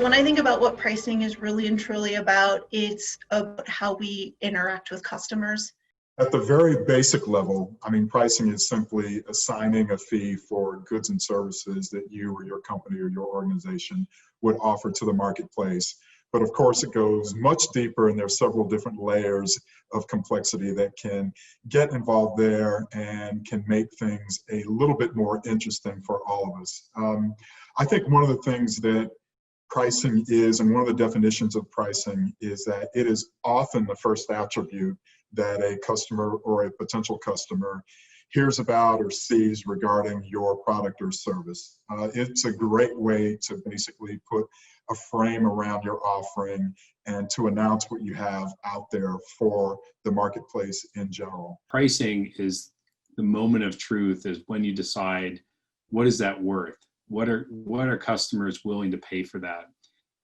when I think about what pricing is really and truly about, it's about how we interact with customers. At the very basic level, I mean, pricing is simply assigning a fee for goods and services that you or your company or your organization would offer to the marketplace. But of course, it goes much deeper, and there's several different layers of complexity that can get involved there and can make things a little bit more interesting for all of us. I think one of the things that pricing is, and one of the definitions of pricing, is that it is often the first attribute that a customer or a potential customer hears about or sees regarding your product or service. It's a great way to basically put a frame around your offering and to announce what you have out there for the marketplace in general. Pricing is the moment of truth, is when you decide what is that worth? What are customers willing to pay for that?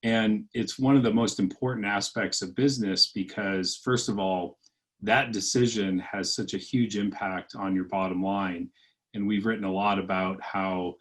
And it's one of the most important aspects of business because, first of all, that decision has such a huge impact on your bottom line. And we've written a lot about how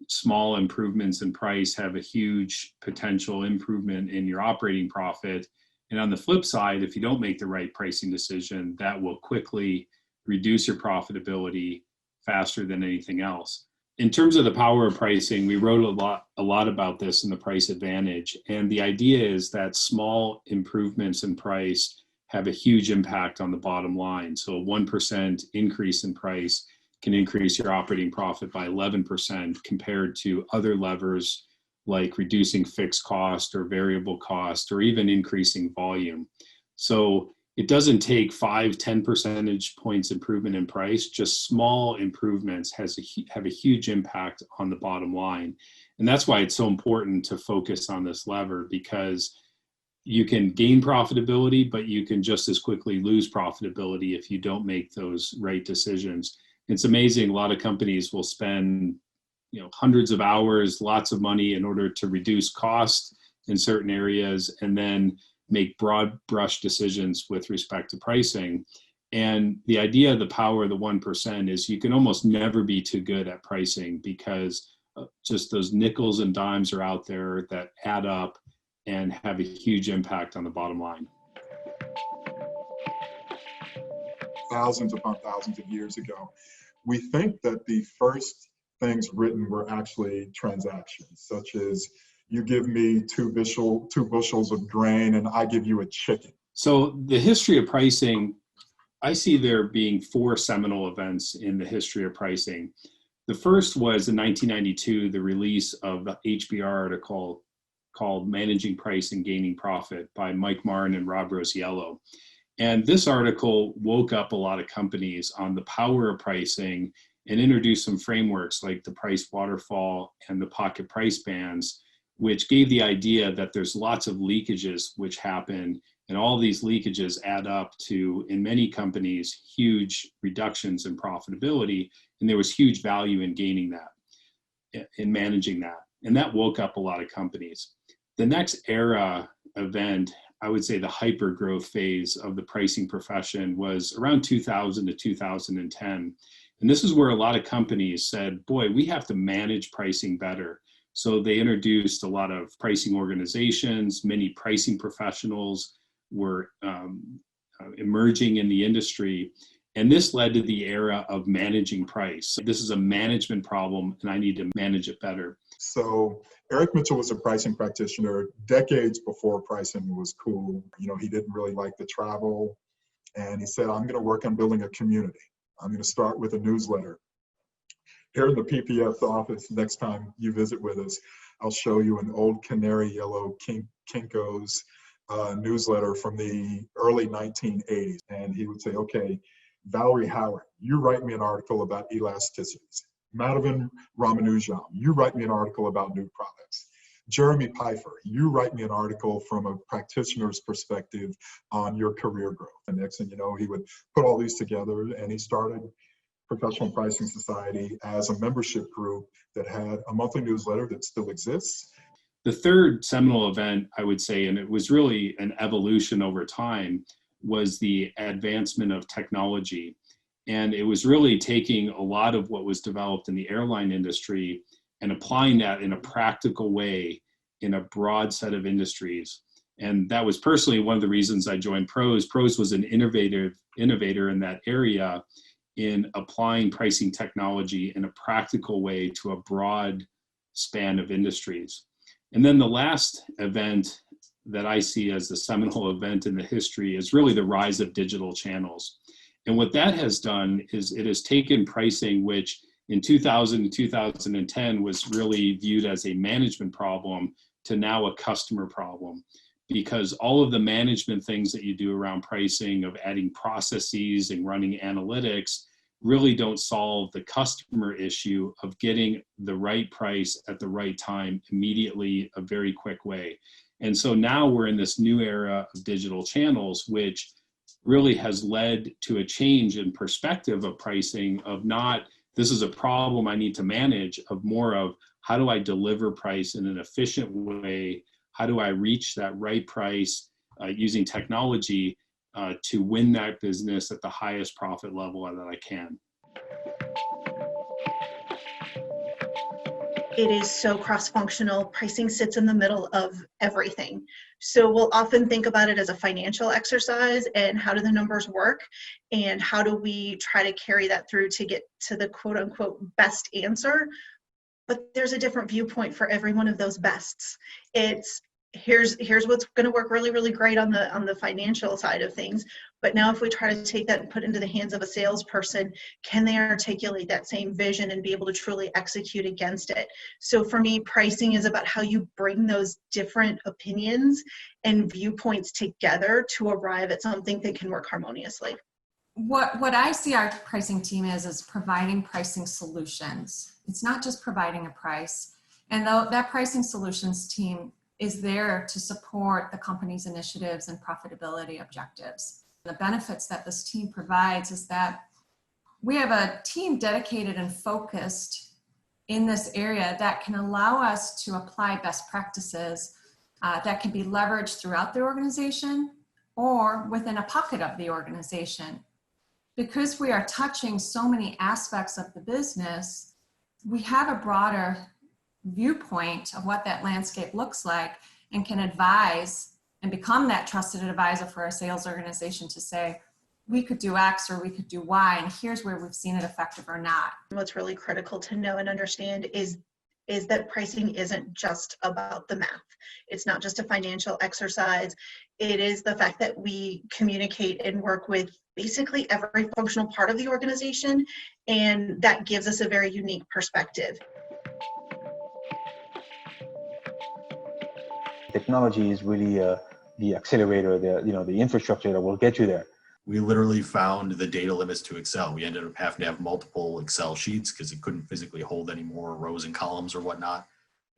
small improvements in price have a huge potential improvement in your operating profit. And on the flip side, if you don't make the right pricing decision, that will quickly reduce your profitability faster than anything else. In terms of the power of pricing, we wrote a lot about this in the Price Advantage. And the idea is that small improvements in price have a huge impact on the bottom line. So a 1% increase in price can increase your operating profit by 11% compared to other levers like reducing fixed cost or variable cost or even increasing volume. So it doesn't take 5-10 percentage points improvement in price. Just small improvements have a huge impact on the bottom line. And that's why it's so important to focus on this lever, because you can gain profitability, but you can just as quickly lose profitability if you don't make those right decisions. It's amazing. A lot of companies will spend, hundreds of hours, lots of money in order to reduce cost in certain areas, and then make broad brush decisions with respect to pricing. And the idea of the power of the 1% is you can almost never be too good at pricing, because just those nickels and dimes are out there that add up and have a huge impact on the bottom line. Thousands upon thousands of years ago, we think that the first things written were actually transactions, such as you give me two bushels of grain and I give you a chicken. So the history of pricing, I see there being 4 seminal events in the history of pricing. The first was in 1992, the release of the HBR article called Managing Price and Gaining Profit by Mike Martin and Rob Rosiello. And this article woke up a lot of companies on the power of pricing and introduced some frameworks like the price waterfall and the pocket price bands, which gave the idea that there's lots of leakages which happen, and all these leakages add up to, in many companies, huge reductions in profitability, and there was huge value in gaining that, in managing that. And that woke up a lot of companies. The next era event, I would say the hyper growth phase of the pricing profession, was around 2000 to 2010. And this is where a lot of companies said, boy, we have to manage pricing better. So they introduced a lot of pricing organizations. Many pricing professionals were emerging in the industry. And this led to the era of managing price. This is a management problem, and I need to manage it better. So Eric Mitchell was a pricing practitioner decades before pricing was cool. He didn't really like to travel. And he said, I'm going to work on building a community. I'm going to start with a newsletter. Here in the PPF office, next time you visit with us, I'll show you an old canary yellow Kinko's newsletter from the early 1980s. And he would say, okay, Valerie Howard, you write me an article about elasticities. Madhavan Ramanujan, you write me an article about new products. Jeremy Pfeiffer, you write me an article from a practitioner's perspective on your career growth. And next thing you know, he would put all these together, and he started Professional Pricing Society as a membership group that had a monthly newsletter that still exists. The third seminal event, I would say, and it was really an evolution over time, was the advancement of technology. And it was really taking a lot of what was developed in the airline industry and applying that in a practical way in a broad set of industries. And that was personally one of the reasons I joined Pros. Pros was an innovator in that area in applying pricing technology in a practical way to a broad span of industries. And then the last event that I see as the seminal event in the history is really the rise of digital channels. And what that has done is it has taken pricing, which in 2000 and 2010 was really viewed as a management problem, to now a customer problem. Because all of the management things that you do around pricing, of adding processes and running analytics, really don't solve the customer issue of getting the right price at the right time immediately, a very quick way. And so now we're in this new era of digital channels, which really has led to a change in perspective of pricing, of not, this is a problem I need to manage, of more of, how do I deliver price in an efficient way? How do I reach that right price using technology to win that business at the highest profit level that I can? It is so cross-functional. Pricing sits in the middle of everything. So we'll often think about it as a financial exercise, and how do the numbers work, and how do we try to carry that through to get to the quote unquote best answer. But there's a different viewpoint for every one of those bests. It's here's what's going to work really, really great on the financial side of things. But now if we try to take that and put it into the hands of a salesperson, can they articulate that same vision and be able to truly execute against it? So for me, pricing is about how you bring those different opinions and viewpoints together to arrive at something that can work harmoniously. What I see our pricing team is providing pricing solutions. It's not just providing a price. And though that pricing solutions team is there to support the company's initiatives and profitability objectives. The benefits that this team provides is that we have a team dedicated and focused in this area that can allow us to apply best practices that can be leveraged throughout the organization or within a pocket of the organization. Because we are touching so many aspects of the business, we have a broader viewpoint of what that landscape looks like, and can advise and become that trusted advisor for a sales organization to say, we could do X or we could do Y, and here's where we've seen it effective or not. What's really critical to know and understand is that pricing isn't just about the math. It's not just a financial exercise. It is the fact that we communicate and work with basically every functional part of the organization, and that gives us a very unique perspective. Technology is really the accelerator, the infrastructure that will get you there. We literally found the data limits to Excel. We ended up having to have multiple Excel sheets because it couldn't physically hold any more rows and columns or whatnot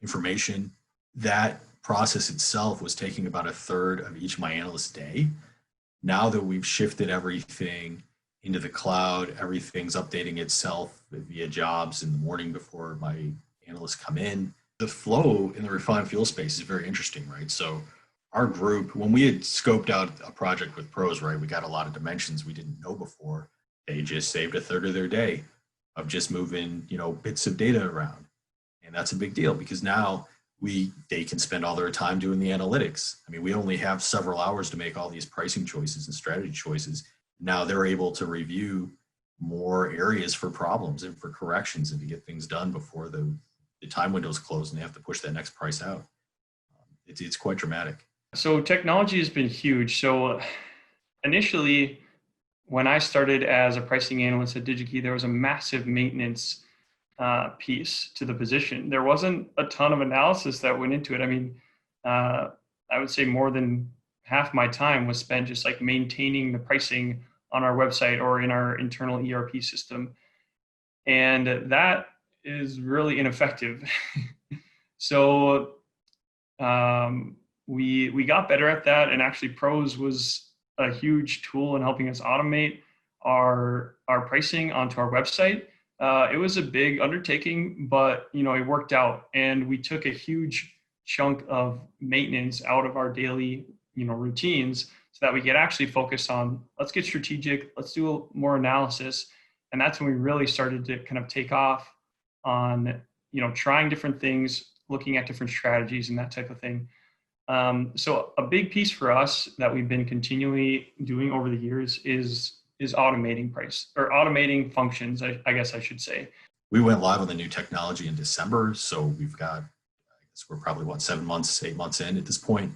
information. That process itself was taking about a third of each of my analyst's day. Now that we've shifted everything into the cloud, everything's updating itself via jobs in the morning before my analysts come in. The flow in the refined fuel space is very interesting, right? So our group, when we had scoped out a project with Pros, right, we got a lot of dimensions we didn't know before. They just saved a third of their day of just moving, bits of data around. And that's a big deal because now they can spend all their time doing the analytics. I mean, we only have several hours to make all these pricing choices and strategy choices. Now they're able to review more areas for problems and for corrections and to get things done before the time window's closed and they have to push that next price out. It's quite dramatic. So technology has been huge. So initially, when I started as a pricing analyst at DigiKey, there was a massive maintenance piece to the position. There wasn't a ton of analysis that went into it. I mean, I would say more than half my time was spent just like maintaining the pricing on our website or in our internal ERP system. And that is really ineffective. So we got better at that, and actually Pros was a huge tool in helping us automate our pricing onto our website. It was a big undertaking, but it worked out, and we took a huge chunk of maintenance out of our daily routines so that we could actually focus on, let's get strategic, let's do more analysis. And that's when we really started to kind of take off on trying different things, looking at different strategies and that type of thing. So a big piece for us that we've been continually doing over the years is automating automating functions, I guess I should say. We went live on the new technology in December, so we've got, I guess we're probably 8 months in at this point.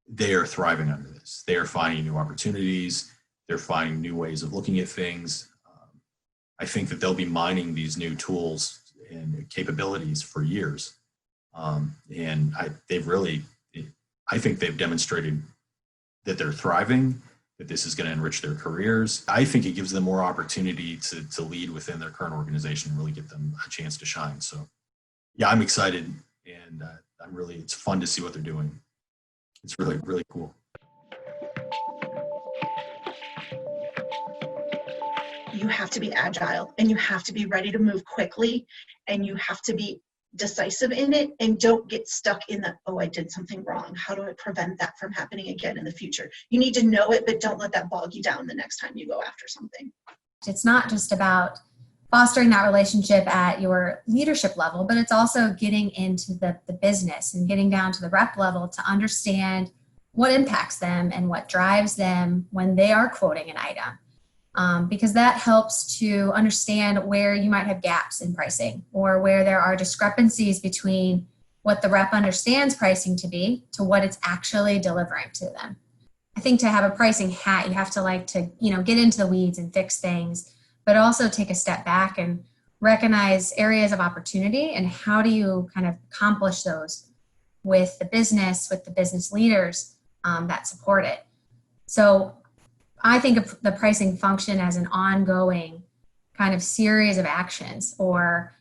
They are thriving under this. They are finding new opportunities. They're finding new ways of looking at things. I think that they'll be mining these new tools and capabilities for years. And I think they've demonstrated that they're thriving, that this is going to enrich their careers. I think it gives them more opportunity to lead within their current organization and really get them a chance to shine. So yeah, I'm excited, and it's fun to see what they're doing. It's really, really cool. You have to be agile, and you have to be ready to move quickly, and you have to be decisive in it, and don't get stuck in the, oh, I did something wrong. How do I prevent that from happening again in the future? You need to know it, but don't let that bog you down the next time you go after something. It's not just about fostering that relationship at your leadership level, but it's also getting into the business and getting down to the rep level to understand what impacts them and what drives them when they are quoting an item. Because that helps to understand where you might have gaps in pricing, or where there are discrepancies between what the rep understands pricing to be to what it's actually delivering to them. I think to have a pricing hat, you have to get into the weeds and fix things, but also take a step back and recognize areas of opportunity and how do you kind of accomplish those with the business leaders that support it. So I think of the pricing function as an ongoing kind of series of actions or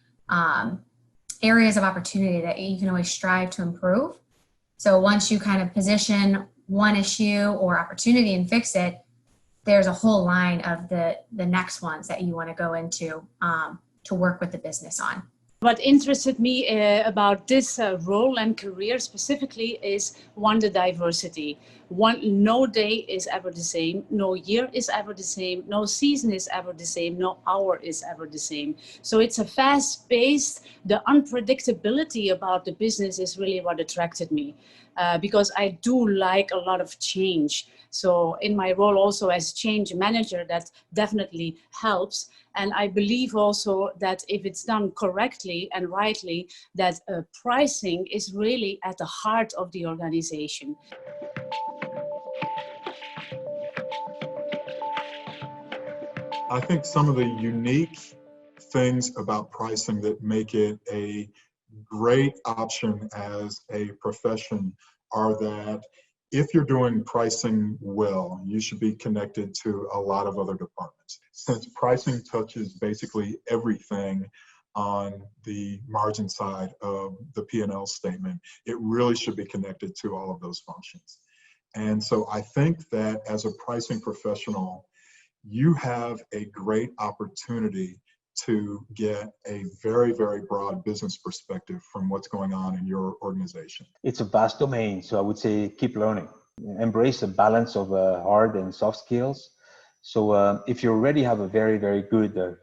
areas of opportunity that you can always strive to improve. So once you kind of position one issue or opportunity and fix it, there's a whole line of the next ones that you want to go into to work with the business on. What interested me about this role and career specifically is the diversity. No day is ever the same, no year is ever the same, no season is ever the same, no hour is ever the same. So it's a fast-paced, the unpredictability about the business is really what attracted me because I do like a lot of change. So in my role also as change manager, that definitely helps. And I believe also that if it's done correctly and rightly, that pricing is really at the heart of the organization. I think some of the unique things about pricing that make it a great option as a profession are that if you're doing pricing well, you should be connected to a lot of other departments. Since pricing touches basically everything on the margin side of the P&L statement, it really should be connected to all of those functions. And so I think that as a pricing professional, you have a great opportunity to get a very, very broad business perspective from what's going on in your organization. It's a vast domain, so I would say keep learning. Embrace a balance of hard and soft skills. So if you already have a very, very good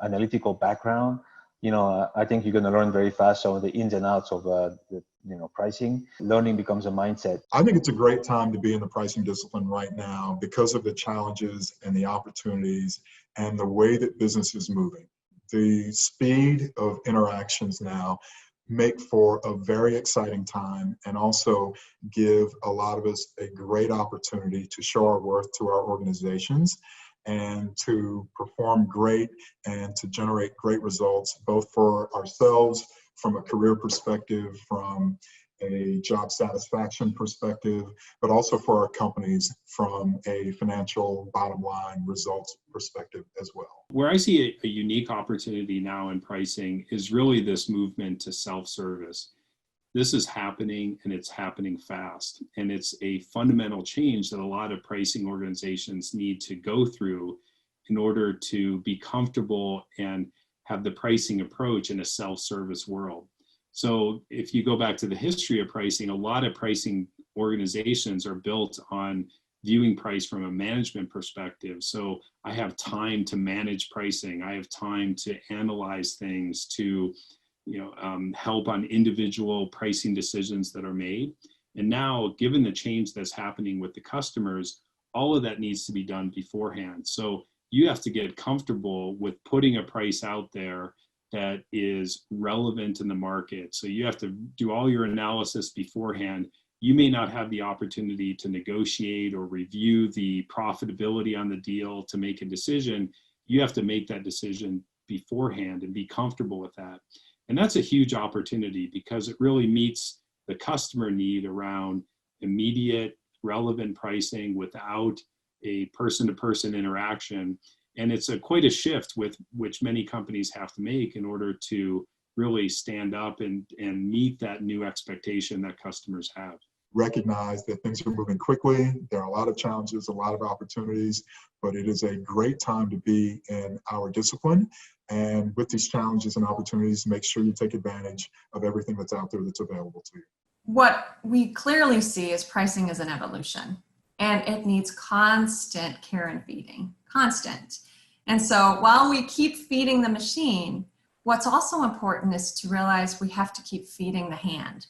analytical background, I think you're going to learn very fast some of the ins and outs of pricing. Learning becomes a mindset. I think it's a great time to be in the pricing discipline right now because of the challenges and the opportunities and the way that business is moving. The speed of interactions now make for a very exciting time and also give a lot of us a great opportunity to show our worth to our organizations and to perform great and to generate great results, both for ourselves from a career perspective, from a job satisfaction perspective, but also for our companies from a financial bottom line results perspective as well. Where I see a unique opportunity now in pricing is really this movement to self-service. This is happening and it's happening fast. And it's a fundamental change that a lot of pricing organizations need to go through in order to be comfortable and have the pricing approach in a self-service world. So if you go back to the history of pricing, a lot of pricing organizations are built on viewing price from a management perspective. So I have time to manage pricing. I have time to analyze things, to help on individual pricing decisions that are made. And now, given the change that's happening with the customers, all of that needs to be done beforehand. So you have to get comfortable with putting a price out there that is relevant in the market. So you have to do all your analysis beforehand. You may not have the opportunity to negotiate or review the profitability on the deal to make a decision. You have to make that decision beforehand and be comfortable with that. And that's a huge opportunity because it really meets the customer need around immediate, relevant pricing without a person-to-person interaction. And it's quite a shift with which many companies have to make in order to really stand up and meet that new expectation that customers have. Recognize that things are moving quickly. There are a lot of challenges, a lot of opportunities, but it is a great time to be in our discipline. And with these challenges and opportunities, make sure you take advantage of everything that's out there that's available to you. What we clearly see is pricing is an evolution, and it needs constant care and feeding, constant. And so while we keep feeding the machine, what's also important is to realize we have to keep feeding the hand.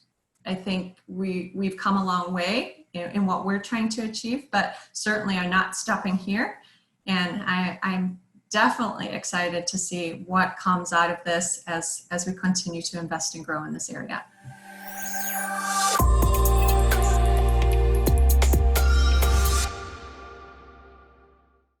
I think we've come a long way in what we're trying to achieve, but certainly are not stopping here. And I'm definitely excited to see what comes out of this as we continue to invest and grow in this area.